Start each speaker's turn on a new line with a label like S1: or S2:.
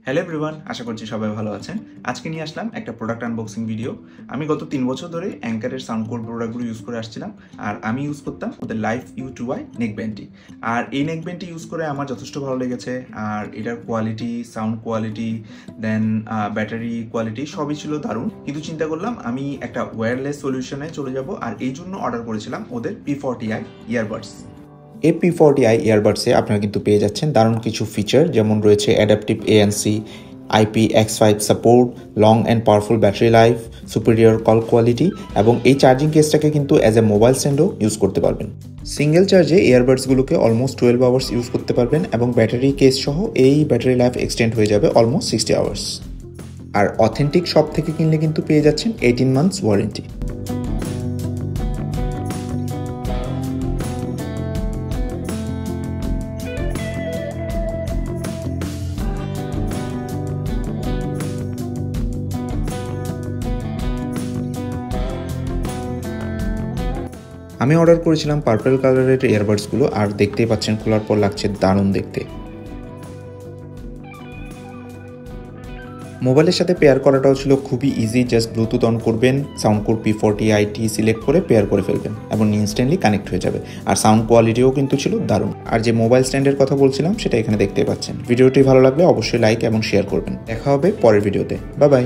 S1: Hello everyone, আশা করছি সবাই ভালো আছেন। আজকে নিয়ে আসলাম একটা প্রোডাক্ট আনবক্সিং ভিডিও। আমি গত 3 বছর ধরে অ্যাঙ্কারের সাউন্ড কোড প্রোডাক্টগুলো ইউজ করে আসছিলাম। আর আমি ইউজ করতাম ওদের লাইফ U2Y নেকব্যান্ডটি। আর এই নেকব্যান্ডটি ইউজ করে আমার যথেষ্ট ভালো লেগেছে। আর এটার কোয়ালিটি, সাউন্ড কোয়ালিটি, দেন ব্যাটারি কোয়ালিটি সবই ছিল দারুণ। কিন্তু চিন্তা করলাম আমি একটা ওয়্যারলেস সলিউশনে চলে যাব, আর এই জন্য অর্ডার করেছিলাম ওদের P40i ইয়ারবাডস।
S2: এই P40i ইয়ারবাডসে আপনারা কিন্তু পেয়ে যাচ্ছেন দারুণ কিছু ফিচার, যেমন রয়েছে adaptive ANC, IPX5 support, long and powerful battery life, superior call quality, এবং এই চার্জিং কেসটাকে কিন্তু অ্যাজ এ মোবাইল স্ট্যান্ডও ইউজ করতে পারবেন। সিঙ্গেল চার্জে ইয়ারবাডসগুলোকে অলমোস্ট 12 আওয়ার্স ইউজ করতে পারবেন, এবং ব্যাটারি কেস সহ এই ব্যাটারি লাইফ এক্সটেন্ড হয়ে যাবে অলমোস্ট 60 আওয়ার্স। আর অথেন্টিক শপ থেকে কিনলে কিন্তু পেয়ে যাচ্ছেন 18 মান্থস ওয়ারেন্টি। আমি অর্ডার করেছিলাম পার্পল কালারের ইয়ারবাডসগুলো, আর দেখতেই পাচ্ছেন খোলার পর লাগছে দারুণ দেখতে। মোবাইলের সাথে পেয়ার করাটাও ছিল খুবই ইজি, জাস্ট ব্লুটুথ অন করবেন, সাউন্ড কোড P40i সিলেক্ট করে পেয়ার করে ফেলবেন এবং ইনস্ট্যান্টলি কানেক্ট হয়ে যাবে। আর সাউন্ড কোয়ালিটিও কিন্তু ছিল দারুণ। আর যে মোবাইল স্ট্যান্ডের কথা বলছিলাম সেটা এখানে দেখতে পাচ্ছেন। ভিডিওটি ভালো লাগলে অবশ্যই লাইক এবং শেয়ার করবেন। দেখা হবে পরের ভিডিওতে। Bye bye.